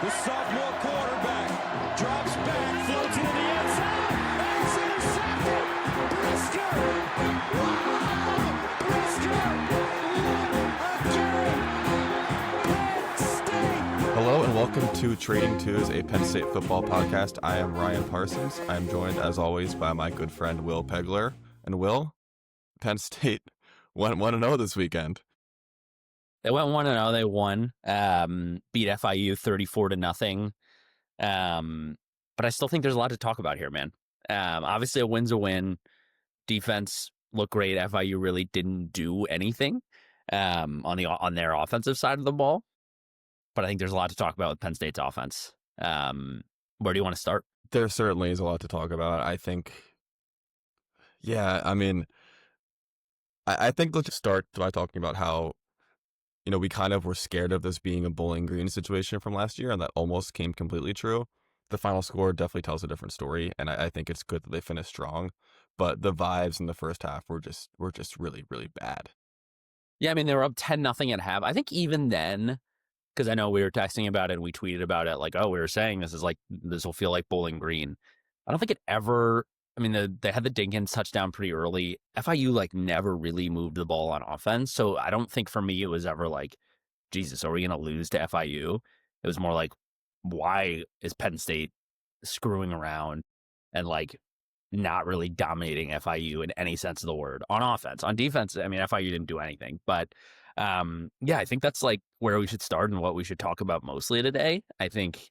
The sophomore quarterback drops back, floats into the end zone, and it's intercepted. Brisker! Wow! Brisker! What a game! Penn State! Hello and welcome to Trading Twos, a Penn State football podcast. I am Ryan Parsons. I am joined, as always, by my good friend Will Pegler. And Will, Penn State went 1-0 this weekend. They went 1-0. They won. Beat FIU 34-0. But I still think there's a lot to talk about here, man. Obviously, a win's a win. Defense looked great. FIU really didn't do anything on their offensive side of the ball. But I think there's a lot to talk about with Penn State's offense. Where do you want to start? There certainly is a lot to talk about. I think, I think let's just start by talking about how, we kind of were scared of this being a Bowling Green situation from last year, and that almost came completely true. The final score definitely tells a different story, and I think it's good that they finished strong. But the vibes in the first half were just really, really bad. Yeah, I mean, they were up 10-0 at half. I think even then, because I know we were texting about it and we tweeted about it, like, oh, we were saying this will feel like Bowling Green. I don't think it ever. I mean, they had the Dinkins touchdown pretty early. FIU never really moved the ball on offense, so I don't think for me it was ever like, Jesus, are we going to lose to FIU? It was more like, why is Penn State screwing around and not really dominating FIU in any sense of the word on offense? On defense, I mean, FIU didn't do anything, but I think that's where we should start and what we should talk about mostly today. I think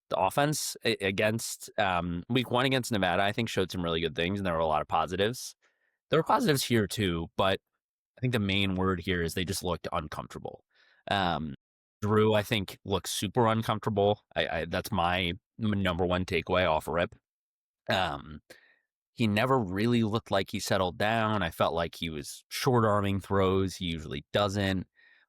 the offense against week one against Nevada, I think showed some really good things, and there were a lot of positives. There were positives here too, but I think the main word here is they just looked uncomfortable. Drew, I think, looks super uncomfortable. That's my number one takeaway off rip. He never really looked like he settled down. I felt like he was short-arming throws. He usually doesn't.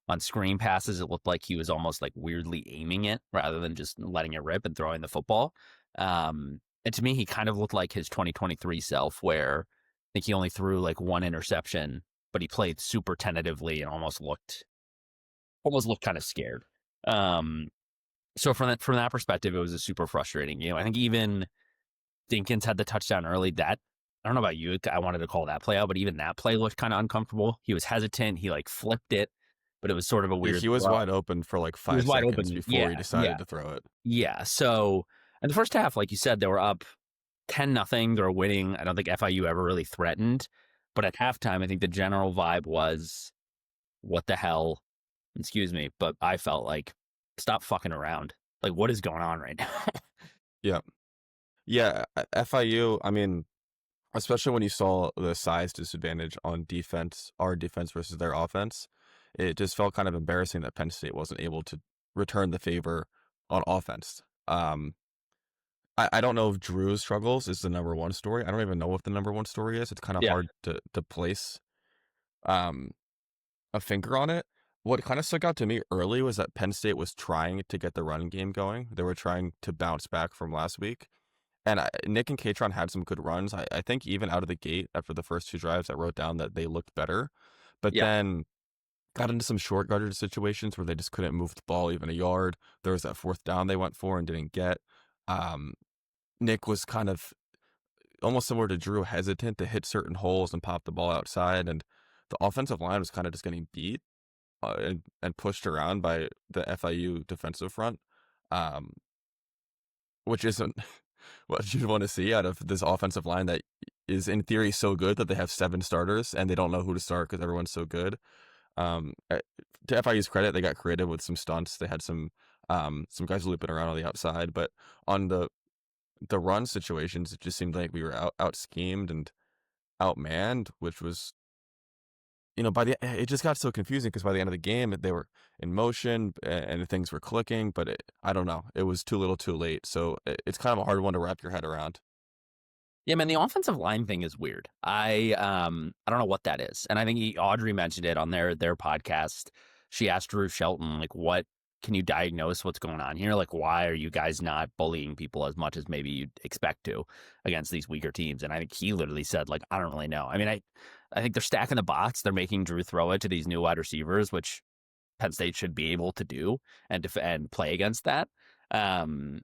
On screen passes, it looked like he was almost weirdly aiming it rather than just letting it rip and throwing the football. And to me, he kind of looked like his 2023 self, where I think he only threw one interception, but he played super tentatively and almost looked kind of scared. So from that perspective, it was a super frustrating. I think even Dinkins had the touchdown early. That, I don't know about you, I wanted to call that play out, but even that play looked kind of uncomfortable. He was hesitant. He flipped it, but it was sort of a weird. He was wide open for 5 seconds before he decided to throw it. Yeah. So in the first half, like you said, they were up 10-0. They were winning. I don't think FIU ever really threatened, but at halftime, I think the general vibe was, what the hell? Excuse me, but I felt stop fucking around. What is going on right now? Yeah, FIU, I mean, especially when you saw the size disadvantage on defense, our defense versus their offense, it just felt kind of embarrassing that Penn State wasn't able to return the favor on offense. I don't know if Drew's struggles is the number one story. I don't even know what the number one story is. It's kind of hard to place a finger on it. What kind of stuck out to me early was that Penn State was trying to get the running game going. They were trying to bounce back from last week. And Nick and Katron had some good runs. I think even out of the gate after the first two drives, I wrote down that they looked better. But then got into some short yardage situations where they just couldn't move the ball even a yard. There was that fourth down they went for and didn't get. Nick was kind of almost similar to Drew, hesitant to hit certain holes and pop the ball outside. And the offensive line was kind of just getting beat and pushed around by the FIU defensive front, which isn't what you'd want to see out of this offensive line that is in theory so good that they have 7 starters and they don't know who to start because everyone's so good. To FIU's credit, they got creative with some stunts. They had some guys looping around on the outside, but on the run situations, it just seemed like we were out schemed and outmanned, which was, it just got so confusing because by the end of the game, they were in motion and things were clicking, but I don't know. It was too little too late. So it's kind of a hard one to wrap your head around. Yeah, man, the offensive line thing is weird. I don't know what that is. And I think Audrey mentioned it on their podcast. She asked Drew Shelton, what can you diagnose what's going on here? Why are you guys not bullying people as much as maybe you'd expect to against these weaker teams? And I think he literally said, I don't really know. I mean, I think they're stacking the box. They're making Drew throw it to these new wide receivers, which Penn State should be able to do and play against that. Um,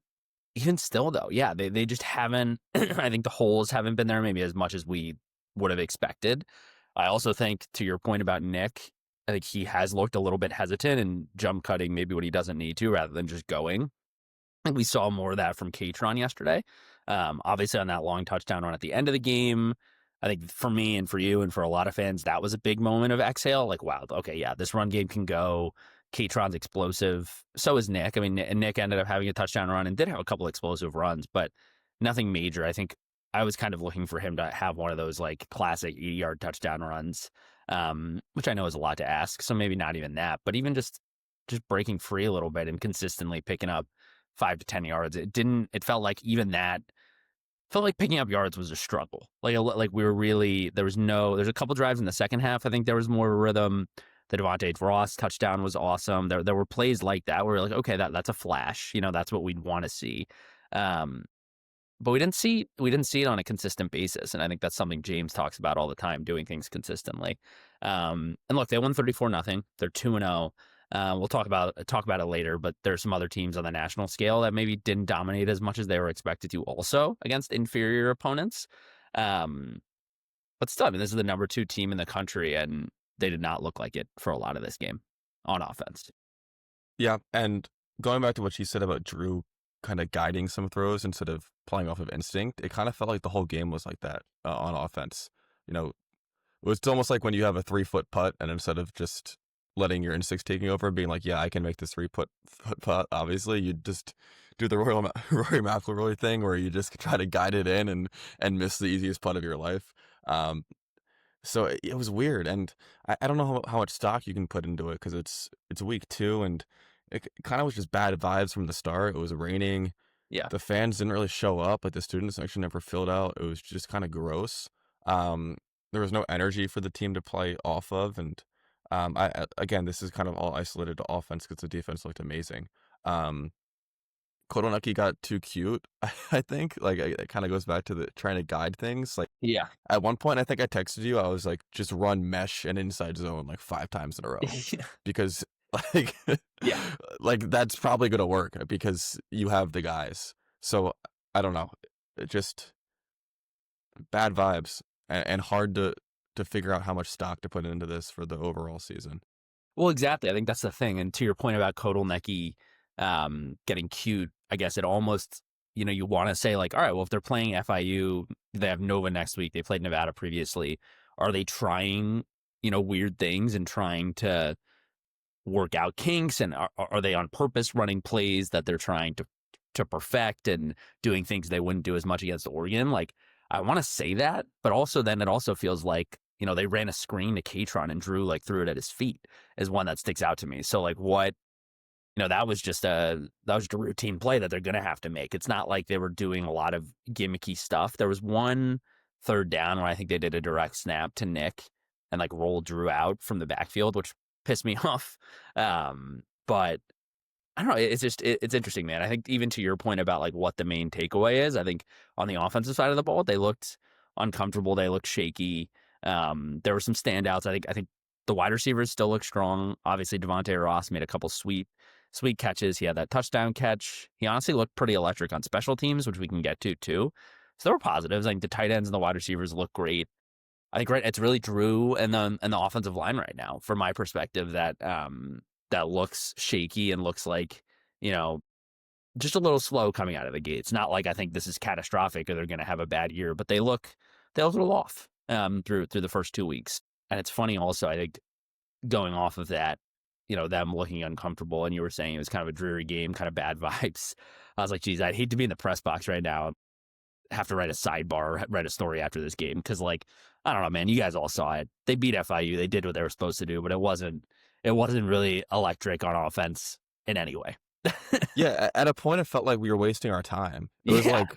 Even still, though, yeah, they just haven't. I think the holes haven't been there maybe as much as we would have expected. I also think, to your point about Nick, I think he has looked a little bit hesitant and jump cutting maybe when he doesn't need to, rather than just going. And we saw more of that from Katron yesterday. Obviously, on that long touchdown run at the end of the game, I think for me and for you and for a lot of fans, that was a big moment of exhale. Like, wow, okay, yeah, this run game can go. Katron's explosive. So is Nick. I mean, Nick ended up having a touchdown run and did have a couple explosive runs, but nothing major. I think I was kind of looking for him to have one of those like classic 80-yard touchdown runs, which I know is a lot to ask. So maybe not even that, but even just breaking free a little bit and consistently picking up 5 to 10 yards. It felt like even that felt like picking up yards was a struggle. Like we were really, there's a couple drives in the second half. I think there was more rhythm. The Devontae Ross touchdown was awesome. There were plays like that where we're like, okay, that's a flash. That's what we'd want to see. But we didn't see it on a consistent basis. And I think that's something James talks about all the time, doing things consistently. And look, they won 34-0. They're 2-0. We'll talk about it later, but there's some other teams on the national scale that maybe didn't dominate as much as they were expected to also against inferior opponents. But still, I mean, this is the number 2 team in the country, and they did not look like it for a lot of this game on offense. Yeah, and going back to what she said about Drew kind of guiding some throws instead of playing off of instinct, it kind of felt like the whole game was like that on offense. It's almost like when you have a 3-foot putt, and instead of just letting your instincts taking over, being like, yeah, I can make this 3-foot putt, obviously, you just do the Rory McIlroy thing where you just try to guide it in and miss the easiest putt of your life. So it was weird, and I don't know how much stock you can put into it because it's week 2, and it kind of was just bad vibes from the start. It was raining. Yeah. The fans didn't really show up, but the student section never filled out. It was just kind of gross. There was no energy for the team to play off of, and again, this is kind of all isolated to offense because the defense looked amazing. Koroneki got too cute, I think. Like, it kind of goes back to the trying to guide things. Like, Yeah. at one point, I think I texted you, I was like, just run mesh and inside zone like 5 times in a row. Because, like, Yeah. like that's probably going to work because you have the guys. So, I don't know. Just bad vibes and hard to figure out how much stock to put into this for the overall season. Well, exactly. I think that's the thing. And to your point about Kotelnicki getting cute, I guess it almost, you want to say like, all right, well, if they're playing FIU, they have Nova next week. They played Nevada previously. Are they trying, weird things and trying to work out kinks? And are they on purpose running plays that they're trying to perfect and doing things they wouldn't do as much against Oregon? Like, I want to say that, but also then it also feels like, they ran a screen to Katron and Drew like threw it at his feet is one that sticks out to me. So like what, that was just a routine play that they're going to have to make. It's not like they were doing a lot of gimmicky stuff. There was one third down where I think they did a direct snap to Nick and like rolled Drew out from the backfield, which pissed me off. But I don't know. It's just, it's interesting, man. I think even to your point about like what the main takeaway is, I think on the offensive side of the ball, they looked uncomfortable. They looked shaky. There were some standouts. I think the wide receivers still look strong. Obviously, Devontae Ross made a couple sweet catches. He had that touchdown catch. He honestly looked pretty electric on special teams, which we can get to too. So there were positives. I think the tight ends and the wide receivers look great. I think it's really Drew and the offensive line right now, from my perspective, that looks shaky and looks like, just a little slow coming out of the gate. It's not like I think this is catastrophic or they're going to have a bad year, but they look a little off through the first 2 weeks. And it's funny also, I think, going off of that, them looking uncomfortable, and you were saying it was kind of a dreary game, kind of bad vibes. I was like, geez, I'd hate to be in the press box right now, have to write a sidebar, write a story after this game, because like, I don't know, man, you guys all saw it. They beat FIU. They did what they were supposed to do, but it wasn't really electric on offense in any way. Yeah, at a point, it felt like we were wasting our time. It was like,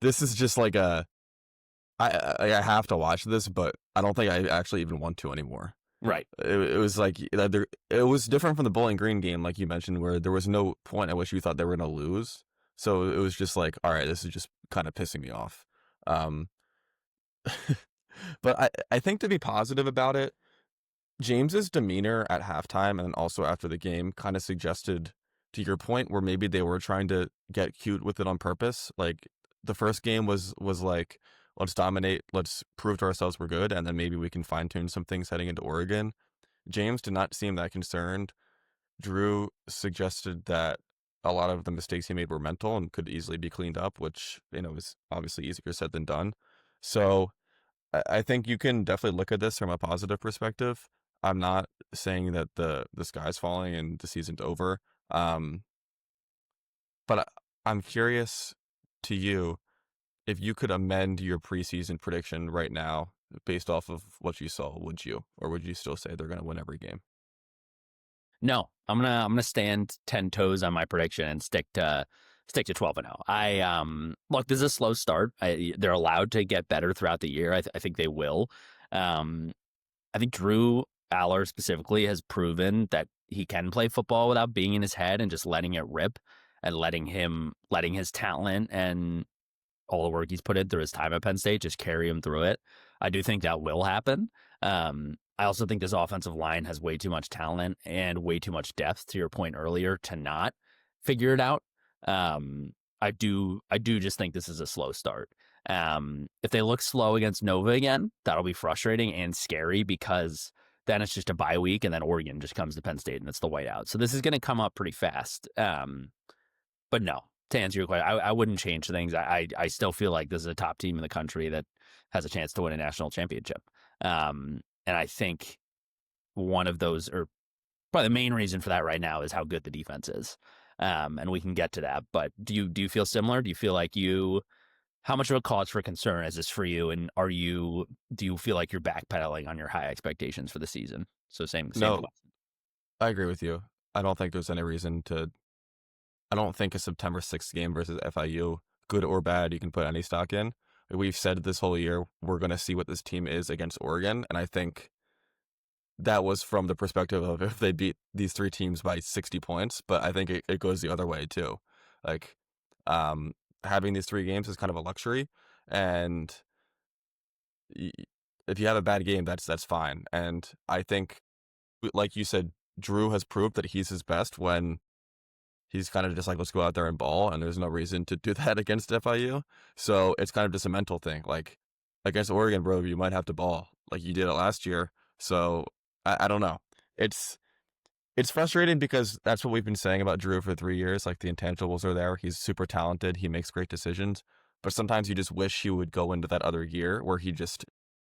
this is just like I have to watch this, but I don't think I actually even want to anymore. Right. It was like, it was different from the Bowling Green game, like you mentioned, where there was no point at which you thought they were going to lose. So it was just like, all right, this is just kind of pissing me off. But I think to be positive about it, James's demeanor at halftime and also after the game kind of suggested to your point, where maybe they were trying to get cute with it on purpose. Like the first game was like, let's dominate, let's prove to ourselves we're good, and then maybe we can fine tune some things heading into Oregon. James did not seem that concerned. Drew suggested that a lot of the mistakes he made were mental and could easily be cleaned up, which, is obviously easier said than done. So I think you can definitely look at this from a positive perspective. I'm not saying that the sky's falling and the season's over. Um, but I'm curious to you, if you could amend your preseason prediction right now based off of what you saw, would you? Or would you still say they're going to win every game? No, I'm gonna stand 10 toes on my prediction and stick to 12-0. Look, this is a slow start. They're allowed to get better throughout the year. I think they will. I think Drew Aller specifically has proven that he can play football without being in his head and just letting it rip and letting his talent and all the work he's put in through his time at Penn State just carry him through it. I do think that will happen. I also think this offensive line has way too much talent and way too much depth, to your point earlier, to not figure it out. I do just think this is a slow start. If they look slow against Nova again, that'll be frustrating and scary, because then it's just a bye week and then Oregon just comes to Penn State and it's the whiteout. So this is going to come up pretty fast. But no, to answer your question, I wouldn't change things. I still feel like this is a top team in the country that has a chance to win a national championship. And I think one of those, or probably the main reason for that right now, is how good the defense is. And we can get to that. But do you feel similar? Do you feel like how much of a cause for concern is this for you? And do you feel like you're backpedaling on your high expectations for the season? So same No, question. I agree with you. I don't think there's any reason to. I don't think a September 6th game versus FIU, good or bad, you can put any stock in. We've said this whole year, we're going to see what this team is against Oregon. And I think that was from the perspective of if they beat these three teams by 60 points. But I think it goes the other way too. Like, having these three games is kind of a luxury. And if you have a bad game, that's fine. And I think, like you said, Drew has proved that he's his best when he's kind of just like, let's go out there and ball, and there's no reason to do that against FIU. So it's kind of just a mental thing. Like, against Oregon, bro, you might have to ball like you did it last year. So I don't know. It's frustrating because that's what we've been saying about Drew for 3 years. Like, the intangibles are there. He's super talented. He makes great decisions. But sometimes you just wish he would go into that other year where he just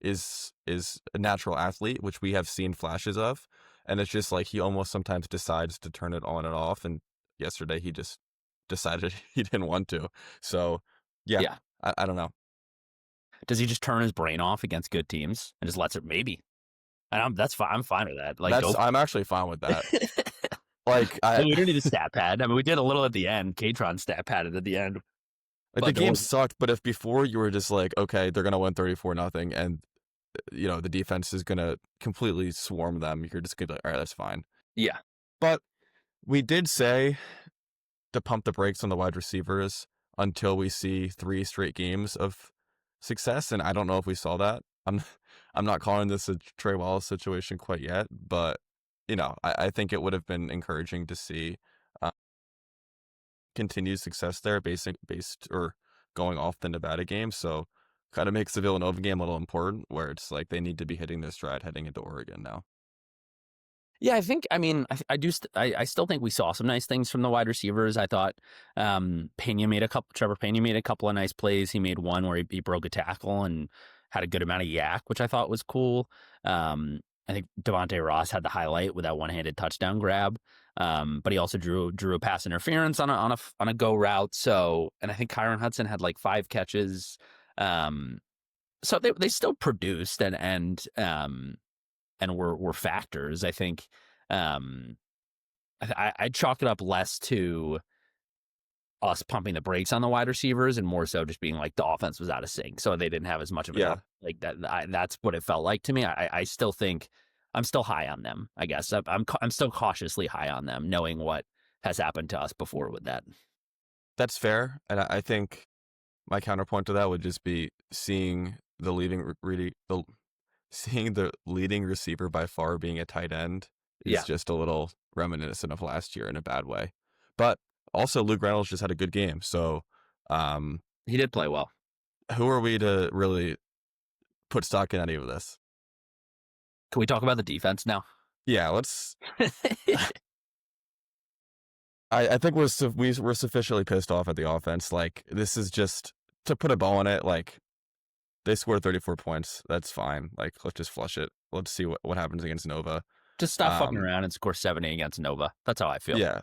is a natural athlete, which we have seen flashes of. And it's just like he almost sometimes decides to turn it on and off. And yesterday he just decided he didn't want to. So yeah. I don't know. Does he just turn his brain off against good teams and just lets it? Maybe. And that's fine. I'm fine with that. Like, I'm actually fine with that. Like, we don't need a stat pad. I mean, we did a little at the end. Katron stat padded at the end. Like, the game sucked, but if before you were just like, okay, they're gonna win 34-0, and the defense is gonna completely swarm them, you're just gonna be like, all right, that's fine. Yeah. But we did say to pump the brakes on the wide receivers until we see 3 straight games of success, and I don't know if we saw that. I'm not calling this a Trey Wallace situation quite yet, but I think it would have been encouraging to see continued success there based or going off the Nevada game. So kind of makes the Villanova game a little important, where it's like they need to be hitting their stride heading into Oregon now. Yeah, I still think we saw some nice things from the wide receivers. I thought Trevor Pena made a couple of nice plays. He made one where he broke a tackle and had a good amount of yak, which I thought was cool. I think Devontae Ross had the highlight with that one-handed touchdown grab. But he also drew a pass interference on a go route. So, and I think Kyron Hudson had like 5 catches. So they still produced and were factors. I think I chalk it up less to us pumping the brakes on the wide receivers and more so just being like the offense was out of sync, so they didn't have as much of a like that. That's what it felt like to me. I still think I'm still high on them. I guess I'm still cautiously high on them, knowing what has happened to us before with that. That's fair, and I think my counterpoint to that would just be seeing the leading receiver by far being a tight end is just a little reminiscent of last year in a bad way. But also, Luke Reynolds just had a good game. So, He did play well. who are we to really put stock in any of this? Can we talk about the defense now? Yeah, let's. I think we're sufficiently pissed off at the offense. Like, this is just to put a bow on it. Like, they scored 34 points. That's fine. Like, let's just flush it. Let's see what happens against Nova. Just stop fucking around and score 70 against Nova. That's how I feel. Yeah.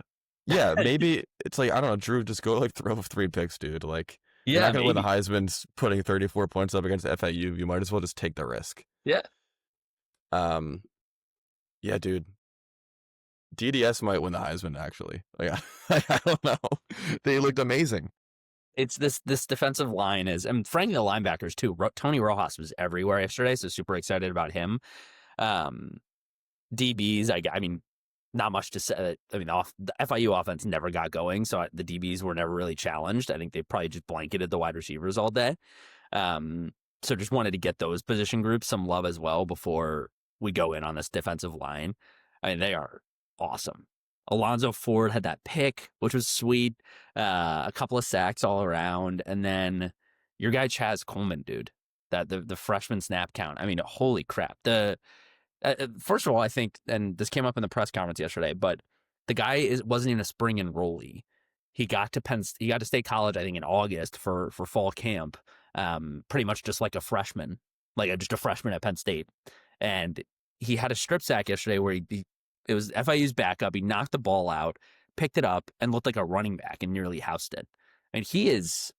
Maybe it's like, I don't know, Drew, just go like throw 3 picks, dude. Like, you're not gonna win the Heisman's putting 34 points up against FIU. You might as well just take the risk. Yeah. Yeah, dude. DDS might win the Heisman, actually. Like, I don't know. They looked amazing. It's this defensive line is, and frankly, the linebackers too. Tony Rojas was everywhere yesterday, so super excited about him. DBs, I mean, not much to say. I mean, the FIU offense never got going, so the DBs were never really challenged. I think they probably just blanketed the wide receivers all day. So just wanted to get those position groups some love as well before we go in on this defensive line. I mean, they are awesome. Alonzo Ford had that pick, which was sweet. A couple of sacks all around. And then your guy, Chaz Coleman, dude, that the freshman snap count. I mean, holy crap. First of all, I think, and this came up in the press conference yesterday, but the guy wasn't even a spring enrollee. He got to State College, I think, in August for fall camp. Pretty much just like a freshman, just a freshman at Penn State. And he had a strip sack yesterday where it was FIU's backup. He knocked the ball out, picked it up, and looked like a running back and nearly housed it. And he is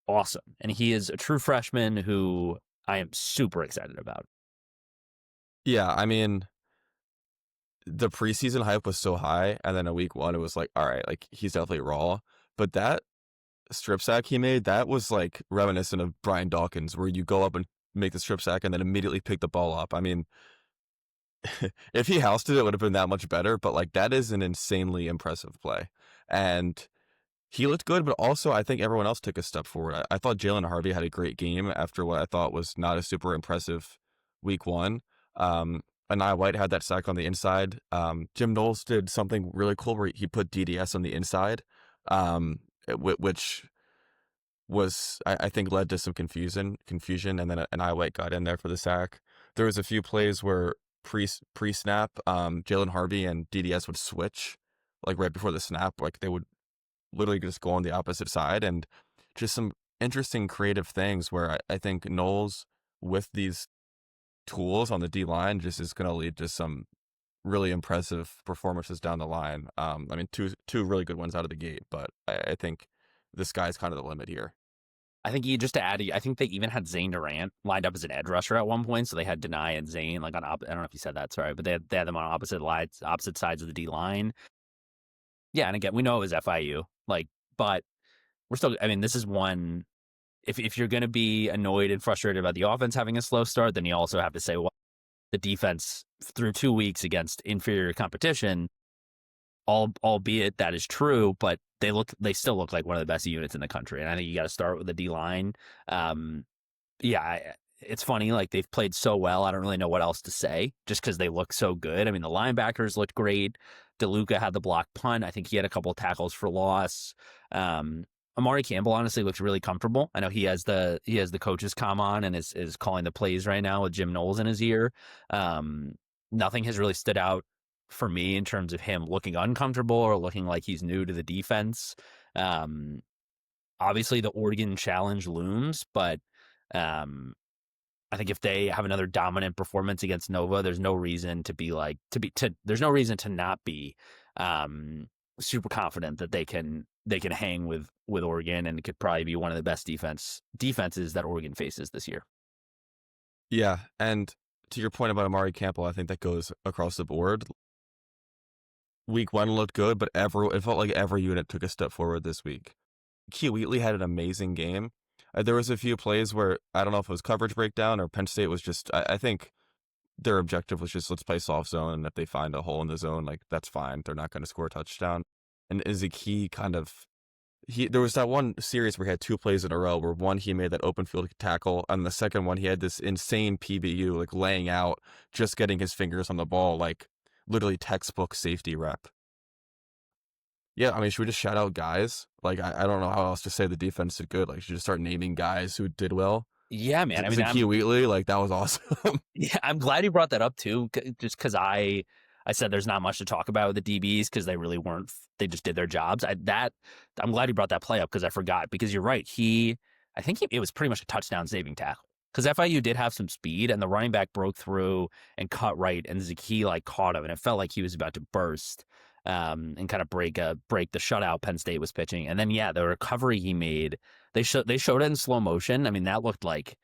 awesome. And he is a true freshman who I am super excited about. Yeah, I mean, the preseason hype was so high, and then in week 1, it was like, all right, like, he's definitely raw. But that strip sack he made, that was like reminiscent of Brian Dawkins, where you go up and make the strip sack and then immediately pick the ball up. I mean, if he housed it, it would have been that much better, but like, that is an insanely impressive play. And he looked good, but also I think everyone else took a step forward. I thought Jalen Harvey had a great game after what I thought was not a super impressive week 1. Anaya White had that sack on the inside. Jim Knowles did something really cool where he put DDS on the inside, which was, I think, led to some confusion, and then Anaya White got in there for the sack. There was a few plays where pre-snap, Jalen Harvey and DDS would switch, like right before the snap, like they would literally just go on the opposite side, and just some interesting creative things where I think Knowles, with these tools on the D-line, just is going to lead to some really impressive performances down the line. I mean, two really good ones out of the gate, but I think the sky's kind of the limit here. I think just to add, I think they even had Zane Durant lined up as an edge rusher at one point, so they had Denai and Zane like on I don't know if you said that, sorry, but they had them on opposite sides of the D line. Yeah, and again, we know it was FIU, but we're still. I mean, this is one. If you're going to be annoyed and frustrated about the offense having a slow start, then you also have to say, well, the defense through 2 weeks against inferior competition, albeit that is true, but they still look like one of the best units in the country. And I think you got to start with the D line. It's funny, like they've played so well. I don't really know what else to say just because they look so good. I mean, the linebackers looked great. DeLuca had the block punt. I think he had a couple of tackles for loss. Amari Campbell honestly looks really comfortable. I know he has the coach's comm on and is calling the plays right now with Jim Knowles in his ear. Nothing has really stood out for me in terms of him looking uncomfortable or looking like he's new to the defense. Obviously the Oregon challenge looms, but I think if they have another dominant performance against Nova, there's no reason there's no reason to not be super confident that they can hang with Oregon, and it could probably be one of the best defenses that Oregon faces this year. Yeah, and to your point about Amari Campbell, I think that goes across the board. Week 1 looked good, but it felt like every unit took a step forward this week. Key Wheatley had an amazing game. There was a few plays where I don't know if it was coverage breakdown or Penn State was just, I think their objective was just, let's play soft zone, and if they find a hole in the zone, like, that's fine. They're not going to score a touchdown. And Ezeki there was that one series where he had 2 plays in a row where one, he made that open field tackle, and the second one, he had this insane PBU, like laying out, just getting his fingers on the ball, like literally textbook safety rep. Yeah, I mean, should we just shout out guys? Like, I don't know how else to say the defense did good. Like, should we just start naming guys who did well? Yeah, man. I mean, Zakee Wheatley, like, that was awesome. yeah, I'm glad you brought that up too, just because I said there's not much to talk about with the DBs because they really weren't. They just did their jobs. I'm glad you brought that play up because I forgot. Because you're right. I think it was pretty much a touchdown saving tackle because FIU did have some speed and the running back broke through and cut right and Zakee like caught him and it felt like he was about to burst and kind of break the shutout Penn State was pitching. And then yeah, the recovery he made, they showed it in slow motion. I mean, that looked like.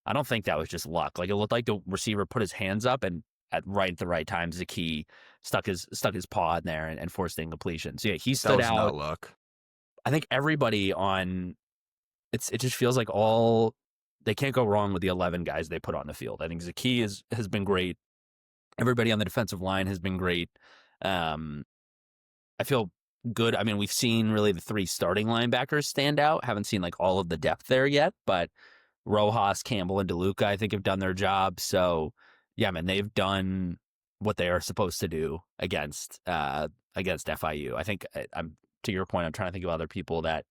I don't think that was just luck. Like it looked like the receiver put his hands up and at the right time, Zakee stuck his paw in there and forced the incompletion. So yeah, he That stood was out. not luck. I think everybody on it just feels like they can't go wrong with the 11 guys they put on the field. I think Zakee has been great. Everybody on the defensive line has been great. I feel good. I mean, we've seen really the 3 starting linebackers stand out. Haven't seen like all of the depth there yet, but Rojas, Campbell, and DeLuca, I think, have done their job. So, yeah, man, they've done what they are supposed to do against FIU. I think I'm to your point. I'm trying to think of other people that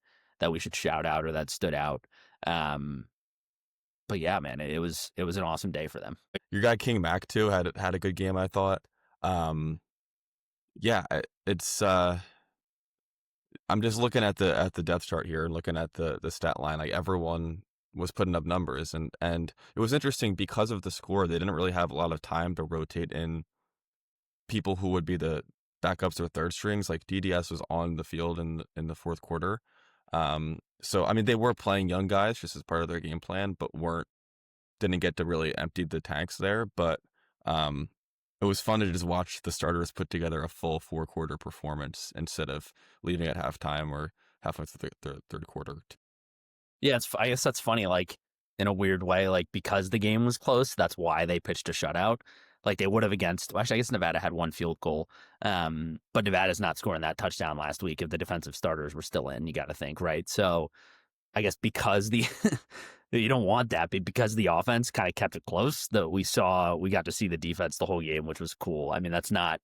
we should shout out or that stood out. But yeah, man, it was an awesome day for them. Your guy King Mack too had a good game, I thought. Yeah, it's I'm just looking at the depth chart here and looking at the stat line. Like everyone was putting up numbers, and it was interesting because of the score. They didn't really have a lot of time to rotate in people who would be the backups or third strings. Like DDS was on the field in the fourth quarter. So I mean, they were playing young guys just as part of their game plan, but didn't get to really empty the tanks there. But it was fun to just watch the starters put together a full 4-quarter performance instead of leaving at halftime or halfway through the third quarter. Yeah, I guess that's funny. Like in a weird way, like because the game was close, that's why they pitched a shutout. Like they would have against. Actually, I guess Nevada had 1 field goal, but Nevada's not scoring that touchdown last week if the defensive starters were still in. You got to think, right? So I guess because you don't want that, but because the offense kind of kept it close, that we got to see the defense the whole game, which was cool. I mean, that's not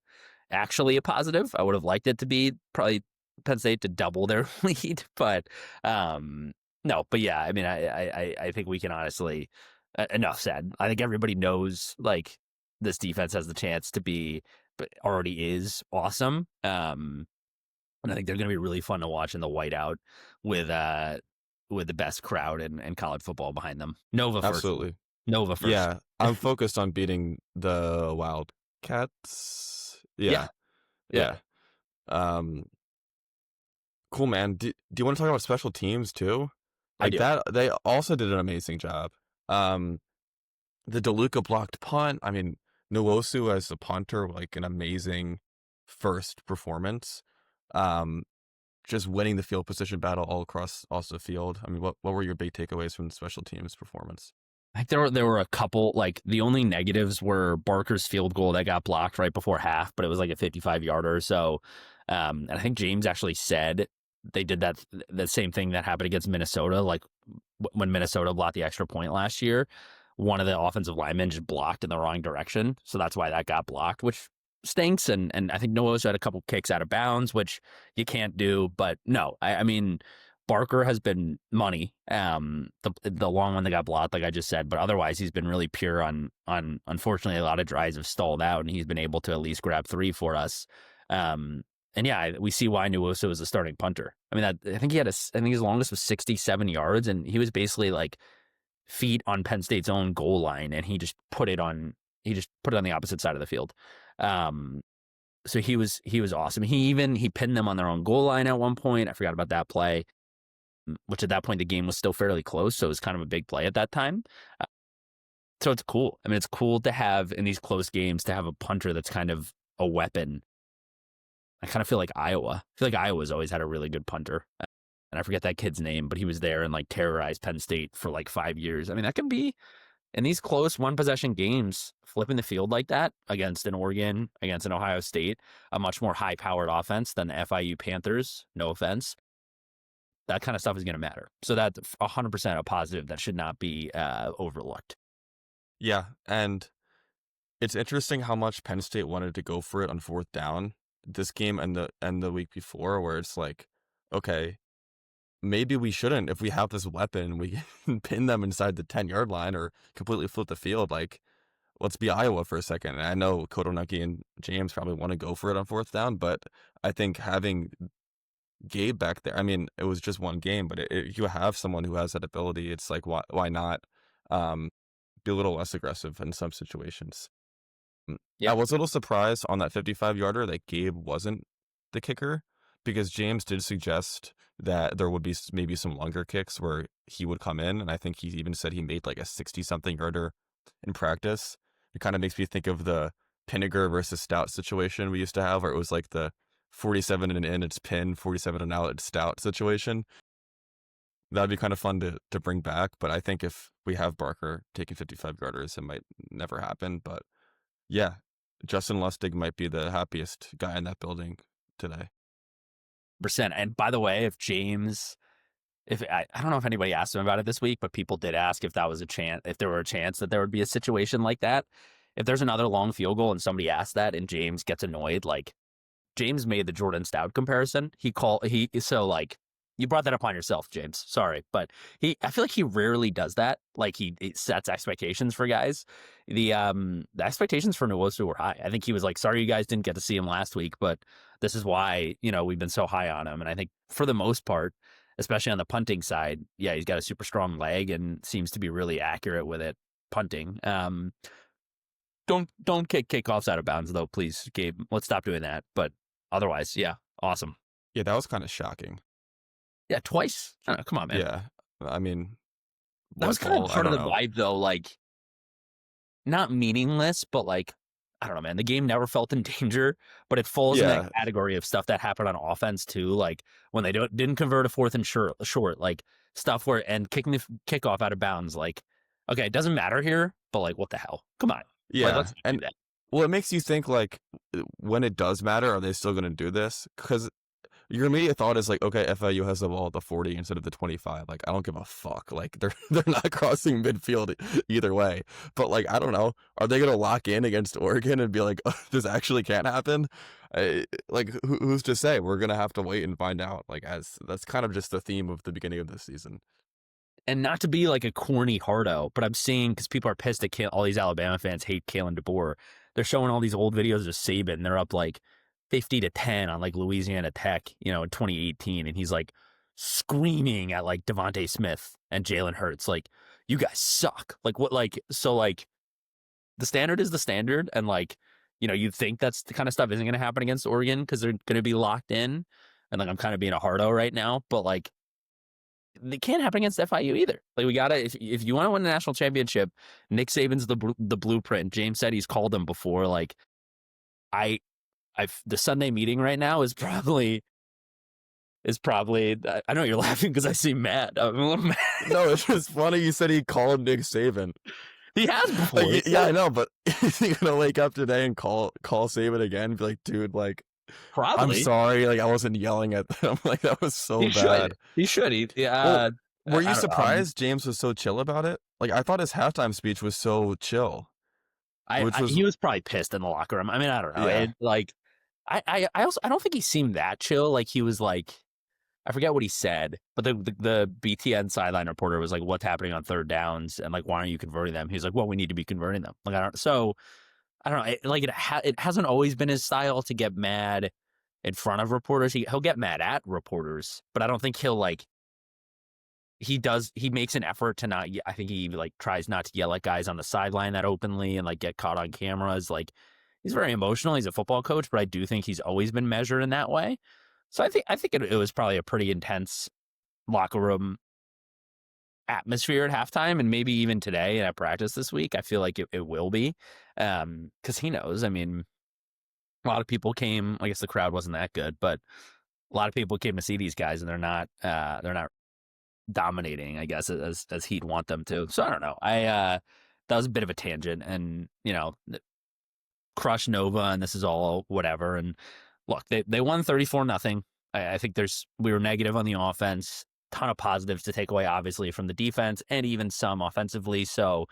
actually a positive. I would have liked it to be probably Penn State to double their lead, but no. But yeah, I mean, I think we can honestly enough said. I think everybody knows like this defense has the chance to be, but already is awesome. And I think they're going to be really fun to watch in the whiteout with the best crowd in college football behind them. Nova first. Absolutely. Nova first. Yeah, I'm focused on beating the Wildcats. Yeah. Cool, man. Do you want to talk about special teams too? I do. That they also did an amazing job. The DeLuca blocked punt. I mean, Nwosu as a punter, like an amazing first performance. Just winning the field position battle all across also the field. I mean, what were your big takeaways from the special teams performance? I think there were a couple, like the only negatives were Barker's field goal that got blocked right before half, but it was like a 55-yarder. So, and I think James actually said they did the same thing that happened against Minnesota. Like when Minnesota blocked the extra point last year, one of the offensive linemen just blocked in the wrong direction. So that's why that got blocked, which stinks. And I think Noah's had a couple kicks out of bounds, which you can't do. But no, I mean, Barker has been money. The long one that got blocked, like I just said, but otherwise he's been really pure on unfortunately a lot of drives have stalled out and he's been able to at least grab 3 for us. And yeah, we see why Nwosu was the starting punter. I mean, I think his longest was 67 yards and he was basically like feet on Penn State's own goal line and he just put it on the opposite side of the field. So he was awesome. He pinned them on their own goal line at one point. I forgot about that play, which at that point the game was still fairly close. So it was kind of a big play at that time. So it's cool. I mean, it's cool to have in these close games to have a punter that's kind of a weapon. I kind of feel like Iowa. I feel like Iowa's always had a really good punter. And I forget that kid's name, but he was there and like terrorized Penn State for like 5 years. I mean, that can be in these close 1-possession games, flipping the field like that against an Oregon, against an Ohio State, a much more high-powered offense than the FIU Panthers, no offense. That kind of stuff is going to matter. So that's 100% a positive that should not be overlooked. Yeah, and it's interesting how much Penn State wanted to go for it on 4th down. this game and the week before, where it's like, okay, maybe we shouldn't. If we have this weapon, we can pin them inside the 10-yard line or completely flip the field. Like, let's be Iowa for a second. And I know Kotonaki and James probably want to go for it on 4th down, but I think having Gabe back there, I mean, it was just one game, but you have someone who has that ability. It's like, why not be a little less aggressive in some situations? Yeah. I was a little surprised on that 55-yarder that Gabe wasn't the kicker, because James did suggest that there would be maybe some longer kicks where he would come in, and I think he even said he made like a 60-something yarder in practice. It kind of makes me think of the Pinniger versus Stout situation we used to have, where it was like the 47 and in it's Pin, 47 and out it's Stout situation. That'd be kind of fun to bring back, but I think if we have Barker taking 55-yarders, it might never happen. But yeah, Justin Lustig might be the happiest guy in that building today. Percent. And by the way, if James, if I don't know if anybody asked him about it this week, but people did ask if that was a chance, if there were a chance that there would be a situation like that. If there's another long field goal and somebody asked that and James gets annoyed, like James made the Jordan Stout comparison. So like you brought that upon yourself, James. Sorry, but I feel like he rarely does that. Like he sets expectations for guys. The expectations for Nwosu were high. I think he was like, sorry you guys didn't get to see him last week, but this is why, we've been so high on him. And I think for the most part, especially on the punting side, yeah, he's got a super strong leg and seems to be really accurate with it punting. Don't kick kickoffs out of bounds though, please, Gabe. Let's stop doing that. But otherwise, yeah, awesome. Yeah, that was kind of shocking. Yeah, twice. Come on, man. Yeah, I mean, that was kind of part of the vibe, though. Like, not meaningless, but like, I don't know, man. The game never felt in danger, but it falls in that category of stuff that happened on offense too. Like when they didn't convert a 4th and short, like stuff and kicking the kickoff out of bounds. Like, okay, it doesn't matter here, but like, what the hell? Come on. Yeah, like, let's do that. Well, it makes you think, like, when it does matter, are they still going to do this? Because your immediate thought is like, okay, FIU has the ball at the 40 instead of the 25. Like, I don't give a fuck. Like, they're not crossing midfield either way. But like, I don't know. Are they going to lock in against Oregon and be like, oh, this actually can't happen? Like, who's to say? We're going to have to wait and find out. Like, as that's kind of just the theme of the beginning of this season. And not to be like a corny hardo, but I'm seeing, because people are pissed at all these Alabama fans hate Kalen DeBoer. They're showing all these old videos of Saban. They're up like 50-10 on like Louisiana Tech, in 2018. And he's like screaming at like Devontae Smith and Jalen Hurts. Like, you guys suck. Like what, like, so like the standard is the standard. And like, you'd think that's the kind of stuff isn't going to happen against Oregon because they're going to be locked in. And like, I'm kind of being a hardo right now, but like, it can't happen against FIU either. Like, we gotta, if you want to win a national championship, Nick Saban's the blueprint. James said he's called him before. Like, the Sunday meeting right now is probably. I know you're laughing because I seem mad. I'm a little mad. No, it's just funny you said he called Nick Saban. He has before. Like, yeah, I know, but is he gonna wake up today and call Saban again? And be like, dude, like. Probably. I'm sorry, like I wasn't yelling at them. Like that was so bad. He should. Were you surprised James was so chill about it? Like I thought his halftime speech was so chill. He was probably pissed in the locker room. I mean, I don't know. Yeah. I don't think he seemed that chill. Like he was like, I forget what he said, but the BTN sideline reporter was like, "What's happening on 3rd downs?" And like, "Why aren't you converting them?" He's like, "Well, we need to be converting them." Like I don't know. It hasn't always been his style to get mad in front of reporters. He'll get mad at reporters, but I don't think he'll like. He makes an effort to not. I think he like tries not to yell at guys on the sideline that openly and like get caught on cameras. Like he's very emotional. He's a football coach, but I do think he's always been measured in that way. So I think it was probably a pretty intense locker room atmosphere at halftime, and maybe even today and at practice this week. I feel like it will be, because he knows. I mean, a lot of people came. I guess the crowd wasn't that good, but a lot of people came to see these guys, and they're not dominating, I guess, as he'd want them to. So I don't know. that was a bit of a tangent, and crush Nova, and this is all whatever. And look, they won 34-0. I think we were negative on the offense. Ton of positives to take away, obviously, from the defense and even some offensively. So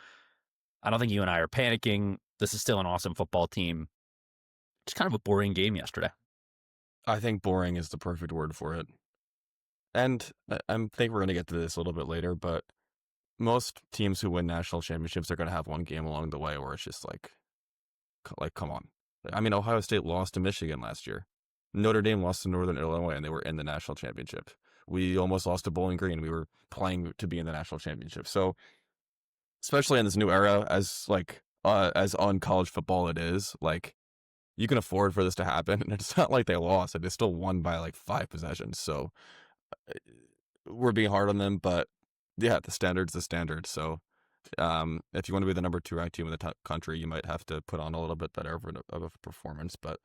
I don't think you and I are panicking. This is still an awesome football team. Just kind of a boring game yesterday. I think boring is the perfect word for it. And I think we're going to get to this a little bit later, but most teams who win national championships are going to have one game along the way where it's just like, come on. I mean, Ohio State lost to Michigan last year. Notre Dame lost to Northern Illinois, and they were in the national championship. We almost lost to Bowling Green. We were playing to be in the national championship. So, especially in this new era, as on college football it is, like, you can afford for this to happen, and it's not like they lost. They still won by like 5 possessions. So, uh, we're being hard on them, but yeah, the standard's the standard. So, if you want to be the number 2 ranked team in the country, you might have to put on a little bit better of a performance, but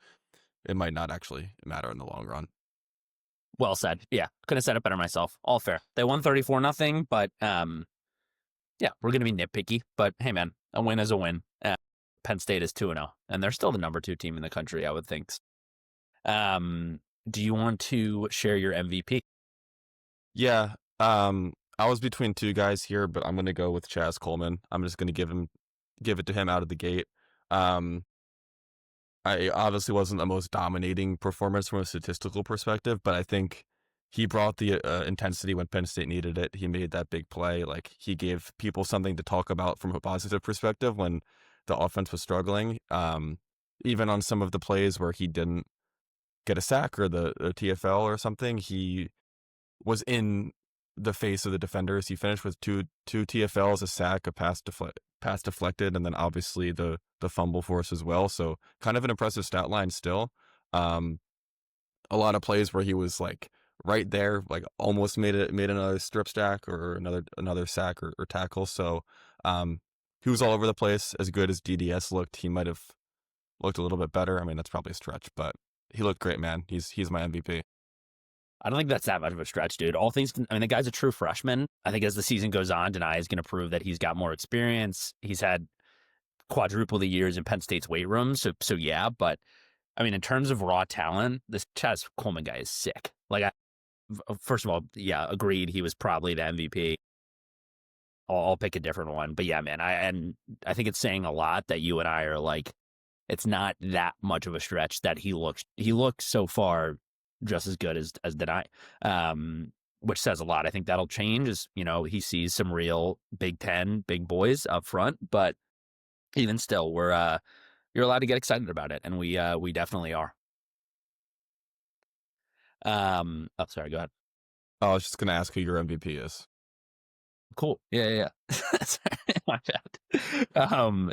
it might not actually matter in the long run. Well said. Yeah, couldn't have said it better myself. All fair. They won 34-0, but yeah, we're gonna be nitpicky. But hey, man, a win is a win. Penn State is 2-0, and they're still the number 2 team in the country, I would think. Do you want to share your MVP? Yeah, I was between 2 guys here, but I'm gonna go with Chaz Coleman. I'm just gonna give it to him out of the gate. I obviously wasn't the most dominating performance from a statistical perspective, but I think he brought the intensity when Penn State needed it. He made that big play. Like, he gave people something to talk about from a positive perspective when the offense was struggling. Even on some of the plays where he didn't get a sack or the TFL or something, he was in the face of the defenders. He finished with two TFLs, a sack, a pass deflected, and then obviously the fumble force as well. So kind of an impressive stat line still. A lot of plays where he was like right there, like almost made another strip stack or another sack or tackle. So he was all over the place. As good as DDS looked, he might have looked a little bit better. I mean, that's probably a stretch, but he looked great, man. He's my MVP. I don't think that's that much of a stretch, dude. All things, I mean, the guy's a true freshman. I think as the season goes on, Denai is going to prove that he's got more experience. He's had quadruple the years in Penn State's weight room. So yeah, but I mean, in terms of raw talent, this Chaz Coleman guy is sick. Like, first of all, yeah, agreed. He was probably the MVP. I'll pick a different one, but yeah, man, I think it's saying a lot that you and I are like, it's not that much of a stretch that he looks so far just as good as Denai, which says a lot. I think that'll change as, he sees some real Big Ten big boys up front, but even still, you're allowed to get excited about it, and we definitely are. Oh, sorry, go ahead. I was just gonna ask who your MVP is. Cool. Yeah. My bad.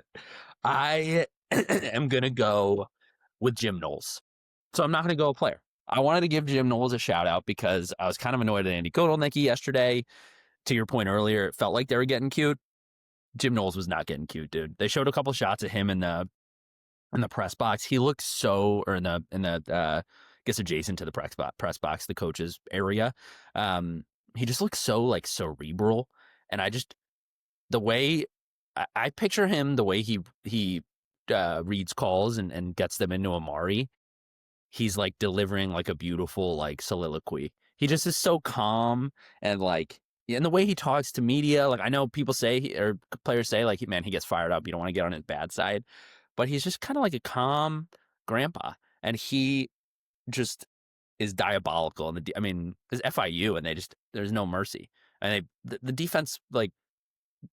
I am gonna go with Jim Knowles. So I'm not gonna go a player. I wanted to give Jim Knowles a shout out because I was kind of annoyed at Andy Kotelnicki yesterday. To your point earlier, it felt like they were getting cute. Jim Knowles was not getting cute, dude. They showed a couple shots of him in the press box. He looks so, or in the I guess adjacent to the press box, the coach's area. He just looks so like cerebral, and the way I picture him, the way he reads calls and gets them into Amari. He's like delivering like a beautiful like soliloquy. He just is so calm and like, and the way he talks to media, like I know people say or players say like, man, he gets fired up. You don't want to get on his bad side, but he's just kind of like a calm grandpa, and he just is diabolical. And I mean, there's FIU, and there's no mercy, and the defense like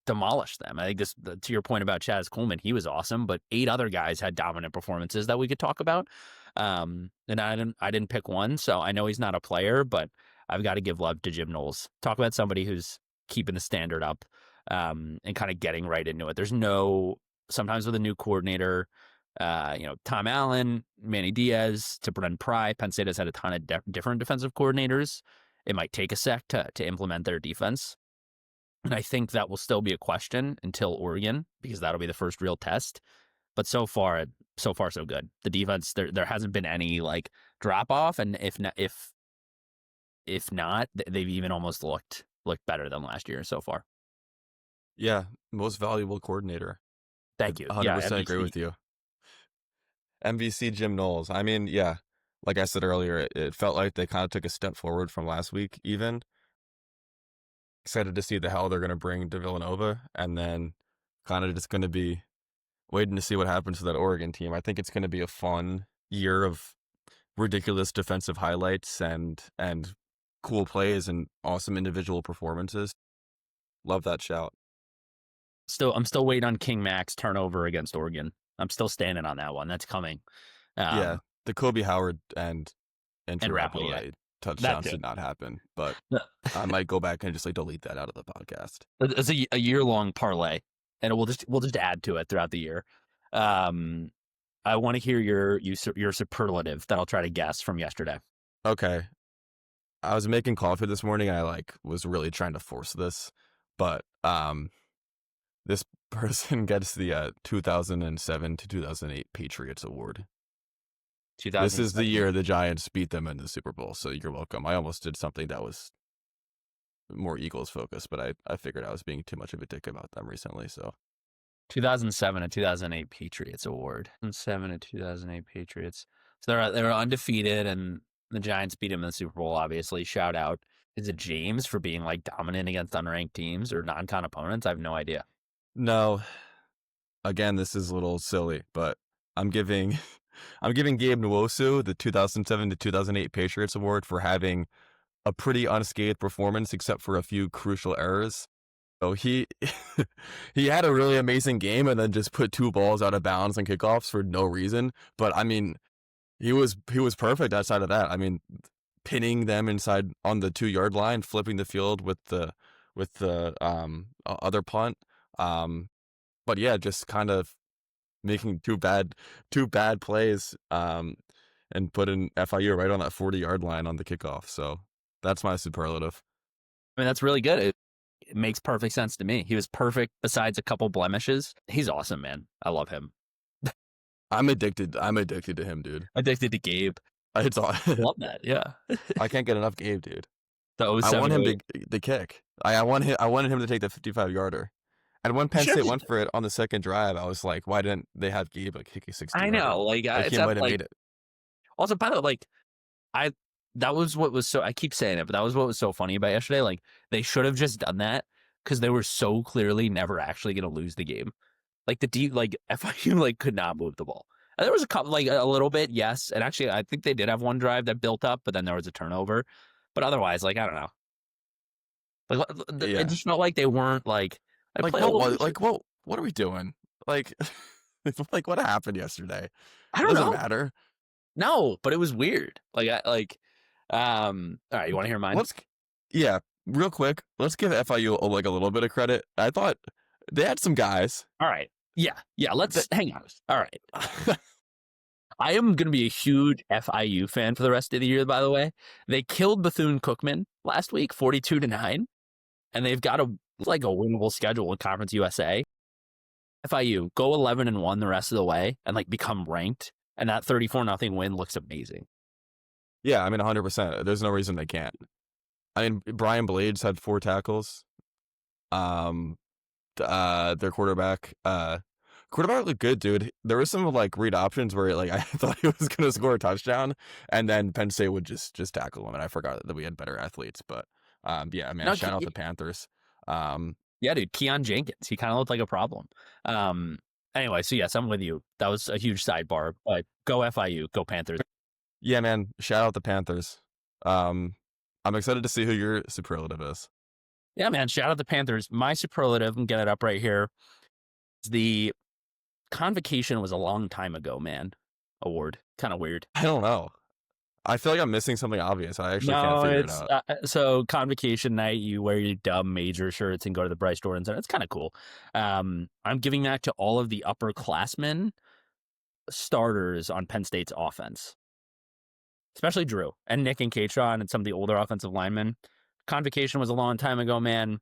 demolished them. I think to your point about Chaz Coleman, he was awesome, but 8 other guys had dominant performances that we could talk about. And I didn't pick one, so I know he's not a player, but I've got to give love to Jim Knowles. Talk about somebody who's keeping the standard up, and kind of getting right into it. Sometimes with a new coordinator, Tom Allen, Manny Diaz to Bren Pry, Penn State has had a ton of different defensive coordinators. It might take a sec to implement their defense. And I think that will still be a question until Oregon, because that'll be the first real test. But so far, so good. The defense, there hasn't been any like drop off, and if not, they've even almost looked better than last year so far. Yeah, most valuable coordinator. Thank you. 100% agree with you. MVC Jim Knowles. I mean, yeah, like I said earlier, it felt like they kind of took a step forward from last week even. Excited to see the hell they're going to bring to Villanova, and then kind of just going to be waiting to see what happens to that Oregon team. I think it's going to be a fun year of ridiculous defensive highlights and cool plays and awesome individual performances. Love that shout. I'm still waiting on King Max turnover against Oregon. I'm still standing on that one. That's coming. Yeah, the Kobe Howard and Rappleyea. touchdowns did not happen, but I might go back and just like delete that out of the podcast. It's a year-long parlay, and we'll just add to it throughout the year. I want to hear your superlative that I'll try to guess from yesterday. Okay. I was making coffee this morning and I was really trying to force this, but this person gets the 2007 to 2008 Patriots Award. This is the year the Giants beat them in the Super Bowl, so you're welcome. I almost did something that was more Eagles focused, but I figured I was being too much of a dick about them recently, so. 2007 and 2008 Patriots Award. 2007 and 2008 Patriots. So they were undefeated, and the Giants beat them in the Super Bowl, obviously. Shout out. Is it James for being like dominant against unranked teams or non-con opponents? I have no idea. No. Again, this is a little silly, but I'm giving Gabe Nwosu the 2007 to 2008 Patriots Award for having a pretty unscathed performance except for a few crucial errors. So he had a really amazing game and then just put 2 balls out of bounds on kickoffs for no reason. But I mean, he was perfect outside of that. I mean, pinning them inside on the 2-yard line, flipping the field with the other punt. But yeah, just kind of making two bad plays and putting FIU right on that 40-yard line on the kickoff. So that's my superlative. I mean, that's really good. It makes perfect sense to me. He was perfect besides a couple blemishes. He's awesome, man. I love him. I'm addicted to him, dude. Addicted to Gabe. It's all. I love that. Yeah. I can't get enough Gabe, dude. I want him to kick. I wanted him to take the 55-yarder. And when Penn State went for it on the second drive, I was like, why didn't they have Gabe kick a 60? I know, like he might have made it. Also, by the way, that was what was so. I keep saying it, but that was what was so funny about yesterday. Like, they should have just done that because they were so clearly never actually going to lose the game. Like FIU could not move the ball. And there was a couple, a little bit, yes. And actually, I think they did have one drive that built up, but then there was a turnover. But otherwise, I don't know. It just felt like they weren't what are we doing? Like what happened yesterday? I don't know. Doesn't matter. No, but it was weird. All right, you want to hear mine? Real quick, let's give FIU a little bit of credit. I thought they had some guys. All right. Yeah, let's hang on. All right. I am going to be a huge FIU fan for the rest of the year, by the way. They killed Bethune-Cookman last week, 42-9, and they've got a winnable schedule in Conference USA. FIU, go 11-1 the rest of the way and become ranked, and that 34-0 win looks amazing. Yeah, I mean 100%. There's no reason they can't. I mean, Brian Blades had 4 tackles. Their quarterback looked good, dude. There was some read options where I thought he was gonna score a touchdown, and then Penn State would just tackle him, and I forgot that we had better athletes. But yeah, man, shout out the Panthers. Yeah, dude, Keon Jenkins, he kind of looked like a problem. Anyway, so yes, I'm with you. That was a huge sidebar. Go FIU, go Panthers. Yeah, man, shout out the Panthers. I'm excited to see who your superlative is. Yeah, man, shout out the Panthers. My superlative, I'm getting it up right here, is the Convocation was a long time ago, man. Award. Kind of weird. I don't know. I feel like I'm missing something obvious. I actually can't figure it out. So Convocation night, you wear your dumb major shirts and go to the Bryce Jordan Center. It's kind of cool. I'm giving that to all of the upperclassmen starters on Penn State's offense, especially Drew and Nick and Katron and some of the older offensive linemen. Convocation was a long time ago, man.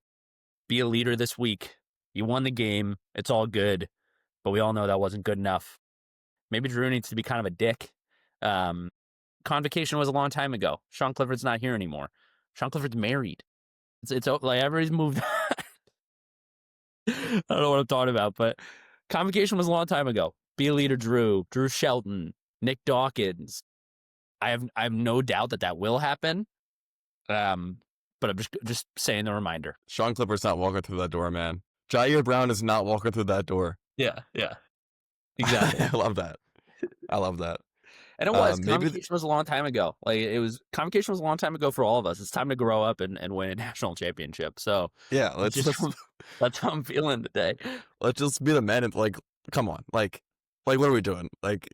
Be a leader this week. You won the game. It's all good. But we all know that wasn't good enough. Maybe Drew needs to be kind of a dick. Convocation was a long time ago. Sean Clifford's not here anymore. Sean Clifford's married. It's everybody's moved. I don't know what I'm talking about, but Convocation was a long time ago. Be a leader, Drew Shelton, Nick Dawkins. I have no doubt that will happen. But I'm just saying the reminder. Sean Clifford's not walking through that door, man. Jair Brown is not walking through that door. Yeah, exactly. I love that. And it was. Maybe Convocation was a long time ago. Convocation was a long time ago for all of us. It's time to grow up and win a national championship. So yeah, that's how I'm feeling today. let's just be the men and like, come on, like what are we doing? Like,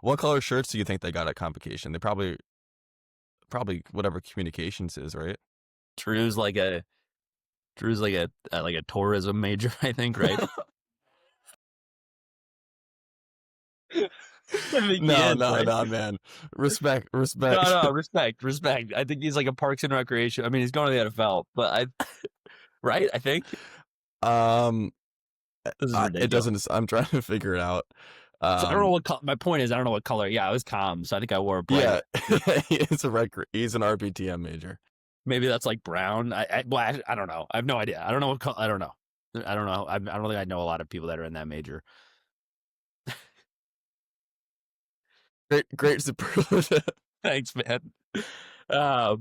what color shirts do you think they got at convocation? They probably whatever communications is, right? Drew's like a tourism major, I think, right? I think he No, is, right? no, man. Respect. No, respect. I think he's like a Parks and Recreation. I mean, he's going to the NFL, but right? I think this is ridiculous. It doesn't. I'm trying to figure it out. So I don't know what my point is. I don't know what color. Yeah, it was comms. So I think I wore a bright. Yeah, he's an RPTM major. Maybe that's like brown. I don't know. I have no idea. I don't know what color. I don't know. I don't know. I don't think I know a lot of people that are in that major. Great superlative. Thanks, man. All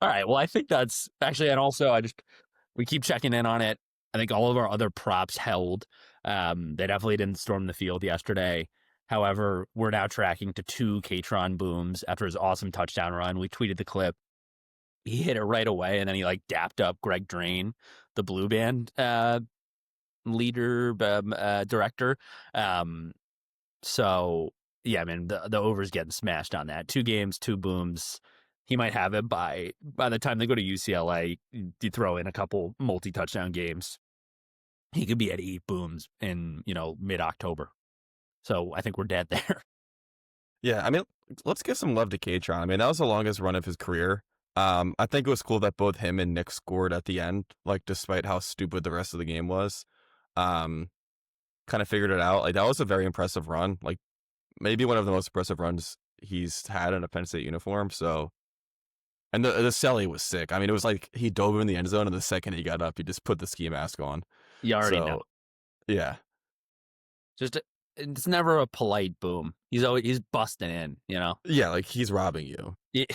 right. Well, I think that's actually, and also we keep checking in on it. I think all of our other props held. They definitely didn't storm the field yesterday. However, we're now tracking to 2 Katron booms after his awesome touchdown run. We tweeted the clip. He hit it right away, and then he like dapped up Greg Drain, the Blue Band leader, director. So yeah, I mean the over's getting smashed on that. 2 games, 2 booms. He might have it by the time they go to UCLA. You throw in a couple multi-touchdown games, he could be at 8 booms in mid-October. So I think we're dead there. Yeah, I mean, let's give some love to Katron. I mean, that was the longest run of his career. I think it was cool that both him and Nick scored at the end, like despite how stupid the rest of the game was. Kind of figured it out. Like that was a very impressive run. Like maybe one of the most impressive runs he's had in a Penn State uniform. So, and the celly was sick. I mean, it was like he dove in the end zone, and the second he got up, he just put the ski mask on. You already know. Yeah. It's never a polite boom. He's busting in, Yeah, like he's robbing you. Yeah.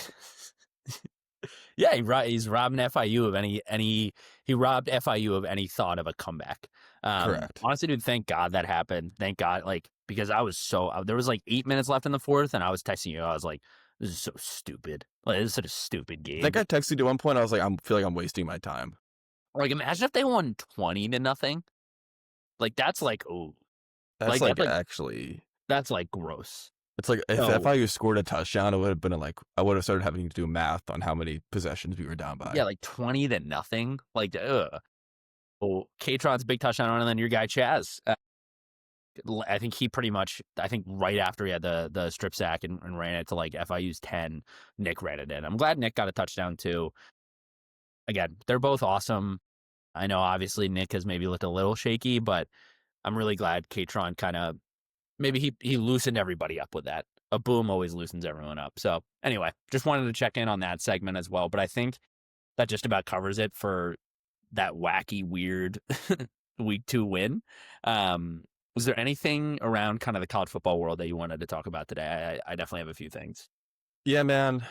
Yeah, he's robbing FIU of any. He robbed FIU of any thought of a comeback. Correct. Honestly, dude, thank God that happened. Thank God, because I was there was like 8 minutes left in the fourth, and I was texting you. I was like, "This is so stupid. Like, this is such a stupid game." I think I texted you at one point. I was like, I feel like I'm wasting my time. Like, imagine if they won 20-0. Like that's like, oh, that's actually that's like gross. It's like if FIU scored a touchdown, it would have been I would have started having to do math on how many possessions we were down by. Yeah, like 20-0. Like, well, Katron's big touchdown run, and then your guy Chaz. I think he pretty much. I think right after he had the strip sack and ran it to like FIU's 10, Nick ran it in. I'm glad Nick got a touchdown too. Again, they're both awesome. I know obviously Nick has maybe looked a little shaky, but I'm really glad Katron kind of. Maybe he loosened everybody up with that. A boom always loosens everyone up. So anyway, just wanted to check in on that segment as well. But I think that just about covers it for that wacky, weird week 2 win. Was there anything around kind of the college football world that you wanted to talk about today? I definitely have a few things. Yeah, man.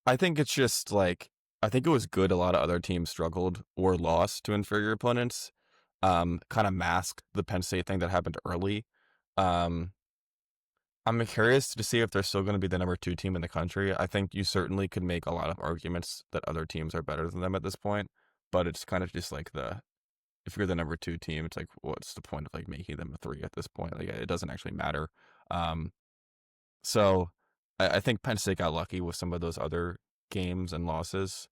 I think it's just like, I think it was good a lot of other teams struggled or lost to inferior opponents. Kind of masked the Penn State thing that happened early. I'm curious to see if they're still going to be the number 2 team in the country. I think you certainly could make a lot of arguments that other teams are better than them at this point, but it's kind of just like if you're the number 2 team, it's like, what's the point of like making them a 3 at this point? Like, it doesn't actually matter. So I think Penn State got lucky with some of those other games and losses.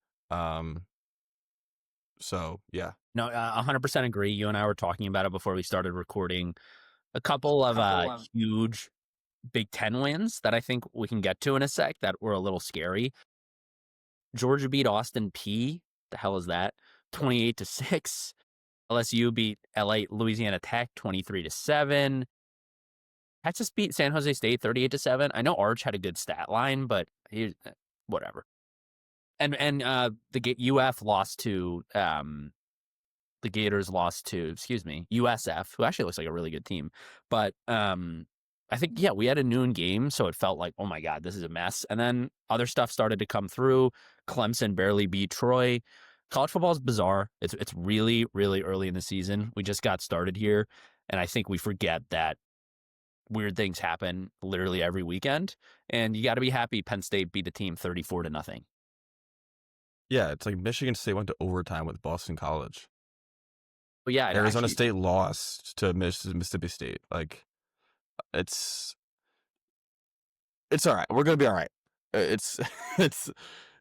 So yeah. No, 100% agree. You and I were talking about it before we started recording. A couple of huge Big Ten wins that I think we can get to in a sec that were a little scary. Georgia beat Austin P. The hell is that? 28-6. LSU beat Louisiana Tech 23-7. Texas beat San Jose State 38-7. I know Arch had a good stat line, but whatever. And the UF lost to the Gators lost to, USF, who actually looks like a really good team. But I think, we had a noon game, so it felt like, oh my God, this is a mess. And then other stuff started to come through. Clemson barely beat Troy. College football is bizarre. It's really, really early in the season. We just got started here. And I think we forget that weird things happen literally every weekend, and you got to be happy Penn State beat a team 34-0. Yeah, it's like Michigan State went to overtime with Boston College. But yeah, it Arizona actually, State lost to Mississippi State. Like, it's all right. We're gonna be all right. It's it's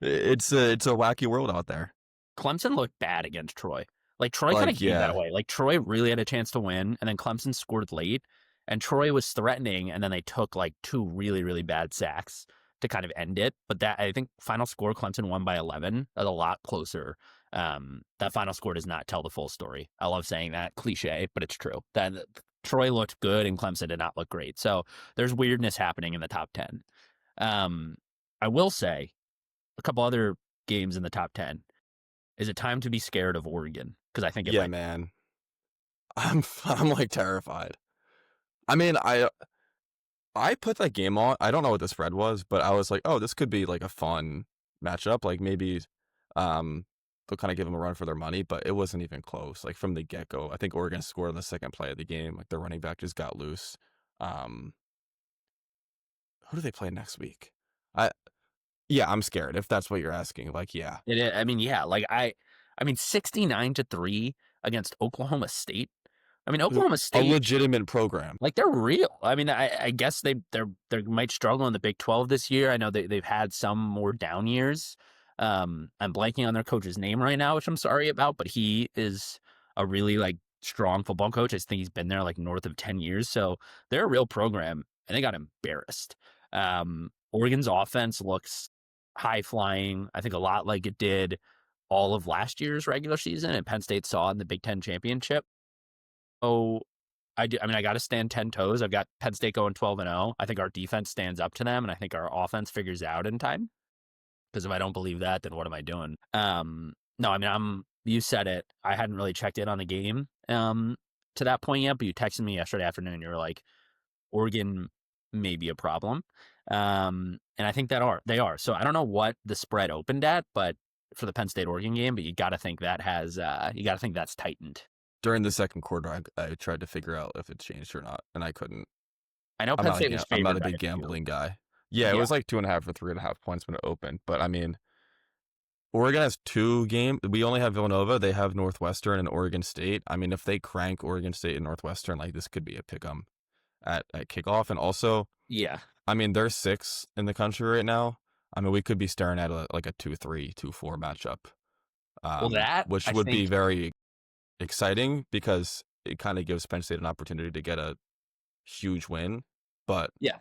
it's a wacky world out there. Clemson looked bad against Troy. Like Troy kind Like, of gave that yeah, away. Like Troy really had a chance to win, and then Clemson scored late, and Troy was threatening, and then they took like 2 really, really bad sacks to kind of end it. But that, I think, final score, Clemson won by 11. That's a lot closer. That final score does not tell the full story. I love saying that, cliche, but it's true. That Troy looked good and Clemson did not look great. So there's weirdness happening in the top 10. I will say a couple other games in the top 10. Is it time to be scared of Oregon? Because I think it yeah, might. man. I'm like terrified. I mean, I put that game on. I don't know what the spread was, but I was like, oh, this could be like a fun matchup. Like maybe they'll kind of give them a run for their money, but it wasn't even close. Like from the get-go, I think Oregon scored on the second play of the game. Like the running back just got loose. Um, who do they play next week? I Yeah, I'm scared if that's what you're asking. Like, yeah. I mean, yeah, like I mean, 69-3 against Oklahoma State. I mean, Oklahoma A State, legitimate program. like they're real. I mean, I guess they might struggle in the Big 12 this year. I know they've had some more down years. I'm blanking on their coach's name right now, which I'm sorry about, but he is a really like strong football coach. I think he's been there like north of 10 years. So they're a real program, and they got embarrassed. Oregon's offense looks high flying. I think a lot like it did all of last year's regular season, and Penn State saw in the Big Ten championship. Oh, I mean, I got to stand 10 toes. I've got Penn State going 12-0. I think our defense stands up to them, and I think our offense figures out in time. Because if I don't believe that, then what am I doing? No, I mean, you said it. I hadn't really checked in on the game to that point yet, but you texted me yesterday afternoon. You were like, Oregon may be a problem. And I think they are. So I don't know what the spread opened at, but for the Penn State Oregon game, but you got to think that's tightened. During the second quarter, I tried to figure out if it changed or not, and I couldn't. I know Penn State was I'm not favored a by big a few. gambling guy. Yeah, it was like 2.5 or 3.5 points when it opened. But I mean, Oregon has 2 games. We only have Villanova. They have Northwestern and Oregon State. I mean, if they crank Oregon State and Northwestern, like this could be a pick'em at kickoff. And also, Yeah. I mean, they're 6th in the country right now. I mean, we could be staring at like a 2-3, 2-4 matchup. Well, that which would be very exciting because it kind of gives Penn State an opportunity to get a huge win. But yeah.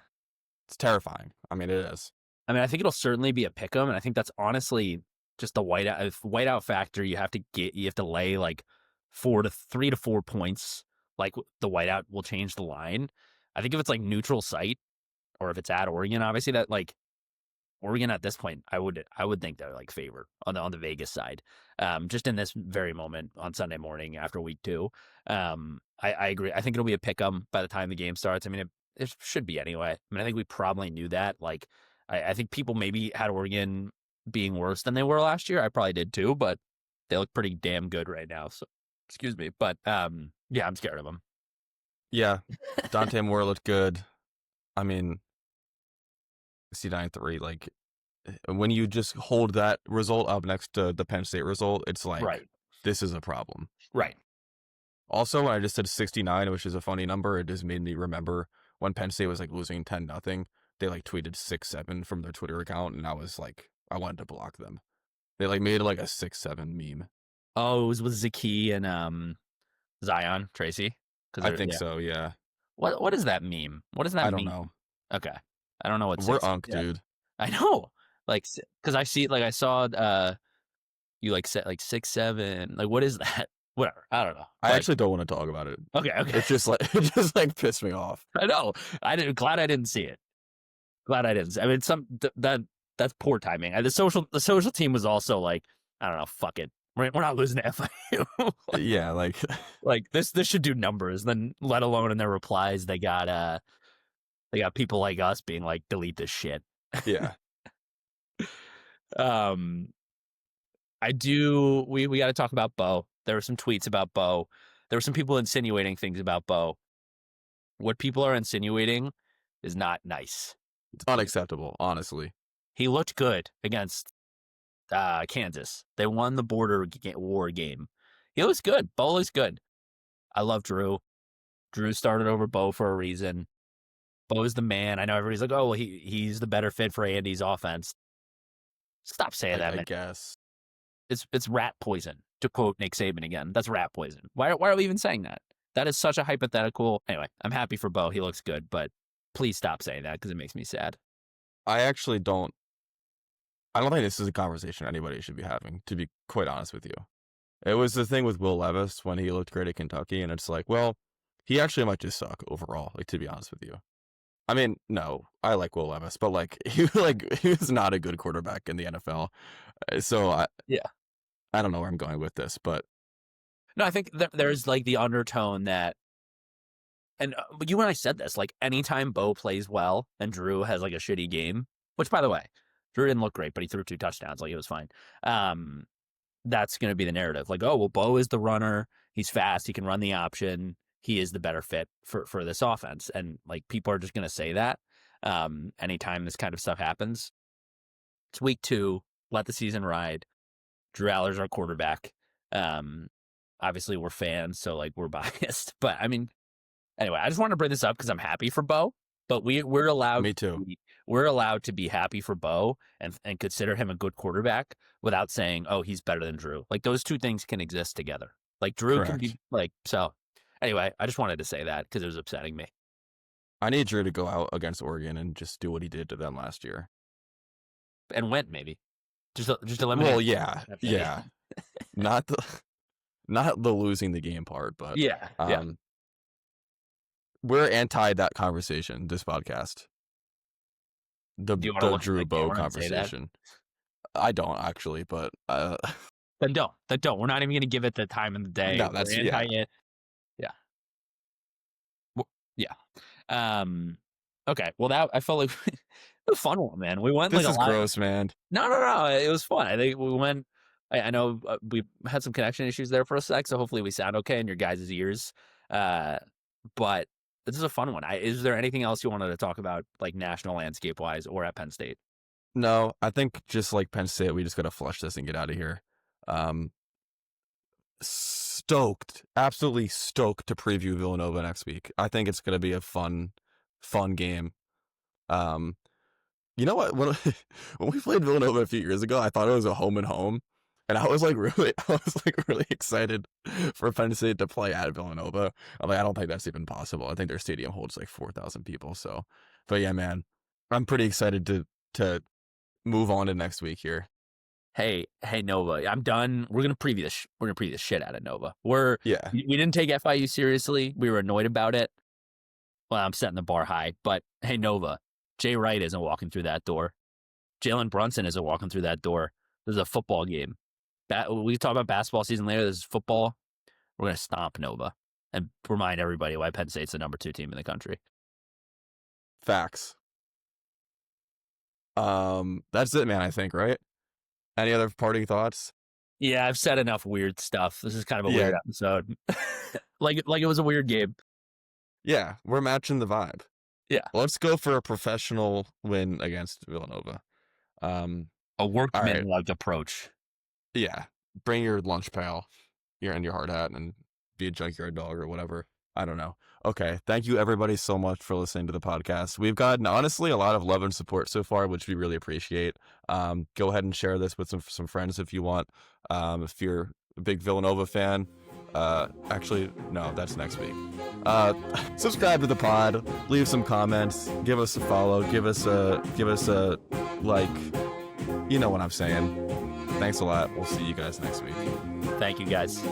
it's terrifying. I mean, it is. I mean, I think it'll certainly be a pick 'em, and I think that's honestly just the whiteout factor. You have to lay like 3 to 4 points. Like the whiteout will change the line. I think if it's like neutral site, or if it's at Oregon, obviously that like Oregon at this point, I would think they're like favored on the Vegas side. Just in this very moment on Sunday morning after week 2. I agree. I think it'll be a pick 'em by the time the game starts. I mean, it should be anyway. I mean, I think we probably knew that. Like, I think people maybe had Oregon being worse than they were last year. I probably did too, but they look pretty damn good right now. So, excuse me. But yeah, I'm scared of them. Yeah. Dante Moore looked good. I mean, C9-3, like when you just hold that result up next to the Penn State result, it's like, Right. This is a problem. Right. Also, when I just said 69, which is a funny number, it just made me remember when Penn State was like losing 10-0, they like tweeted 6-7 from their Twitter account, and I was like, I wanted to block them. They like made like a 6-7 meme. Oh, it was with Zaki and Zion Tracy. I think so, yeah. What is that meme? What does that mean? I don't know. Okay, I don't know what. We're unk, dude. I know, like, because I see, like, I saw you like set like 6-7. Like, what is that? Whatever. I don't know. I actually don't want to talk about it. Okay. It's just like it pissed me off. I know. Glad I didn't see it. Glad I didn't. I mean, that's poor timing. The social team was also like, I don't know. Fuck it. We're not losing to FIU. Yeah, like this should do numbers. Then, let alone in their replies, they got people like us being like, delete this shit. Yeah. We got to talk about Bo. There were some tweets about Bo. There were some people insinuating things about Bo. what people are insinuating is not nice. It's unacceptable, honestly. He looked good against Kansas. They won the border war game. He looks good. Bo looks good. I love Drew. Drew started over Bo for a reason. Bo is the man. I know everybody's like, oh, well, he's the better fit for Andy's offense. Stop saying that, man. I guess. It's rat poison, to quote Nick Saban again. That's rat poison. Why are we even saying that? That is such a hypothetical. Anyway, I'm happy for Bo. He looks good, but please stop saying that because it makes me sad. I don't think this is a conversation anybody should be having, to be quite honest with you. It was the thing with Will Levis when he looked great at Kentucky, and it's like, well, he actually might just suck overall, like, to be honest with you. I mean, no, I like Will Levis, but he was not a good quarterback in the NFL. So I don't know where I'm going with this, but no, I think there's like the undertone that, and you and I said this, like anytime Bo plays well and Drew has like a shitty game, which by the way, Drew didn't look great, but he threw 2 touchdowns, like it was fine. That's going to be the narrative. Like, oh, well, Bo is the runner. He's fast. He can run the option. He is the better fit for this offense. And like people are just going to say that anytime this kind of stuff happens. It's week 2. Let the season ride. Drew Aller's our quarterback. Obviously, we're fans, so like we're biased. But I mean, anyway, I just want to bring this up because I'm happy for Bo. But we're allowed. Me too. We're allowed to be happy for Bo and consider him a good quarterback without saying, oh, he's better than Drew. Like those two things can exist together. Like Drew can be like so. Anyway, I just wanted to say that because it was upsetting me. I need Drew to go out against Oregon and just do what he did to them last year and win maybe. Just eliminate. Well, yeah. Not the losing the game part, but yeah. We're anti that conversation. This podcast, the Drew Bo conversation. I don't actually, but then don't. We're not even going to give it the time of the day. No, that's anti it. Yeah. Okay. Well, that I felt like it was a fun one, man. We went. This is gross, man. No. It was fun. I think we went. I know we had some connection issues there for a sec, so hopefully we sound okay in your guys' ears. But this is a fun one. Is there anything else you wanted to talk about, like national landscape wise, or at Penn State? No, I think just like Penn State, we just got to flush this and get out of here. Absolutely stoked to preview Villanova next week. I think it's going to be a fun game. You know what? When we played Villanova a few years ago, I thought it was a home and home, and I was really excited for Penn State to play at Villanova. I'm like, I don't think that's even possible. I think their stadium holds like 4,000 people. So, but yeah, man, I'm pretty excited to move on to next week here. Hey, Nova, I'm done. We're gonna preview this. We're gonna preview the shit out of Nova. We didn't take FIU seriously. We were annoyed about it. Well, I'm setting the bar high, but hey, Nova, Jay Wright isn't walking through that door. Jalen Brunson isn't walking through that door. This is a football game. We talk about basketball season later. This is football. We're gonna stomp Nova and remind everybody why Penn State's the number 2 team in the country. Facts. That's it, man. I think, right? Any other parting thoughts? Yeah, I've said enough weird stuff. This is kind of a weird episode. like it was a weird game. Yeah, we're matching the vibe. Yeah. Let's go for a professional win against Villanova. A workmanlike approach. Yeah. Bring your lunch pail, your hard hat, and be a junkyard dog or whatever. I don't know. Okay. Thank you, everybody, so much for listening to the podcast. We've gotten, honestly, a lot of love and support so far, which we really appreciate. Go ahead and share this with some friends if you want. If you're a big Villanova fan, actually, no, that's next week. Subscribe to the pod, leave some comments, give us a follow, give us a like. You know what I'm saying. Thanks a lot. We'll see you guys next week. Thank you, guys.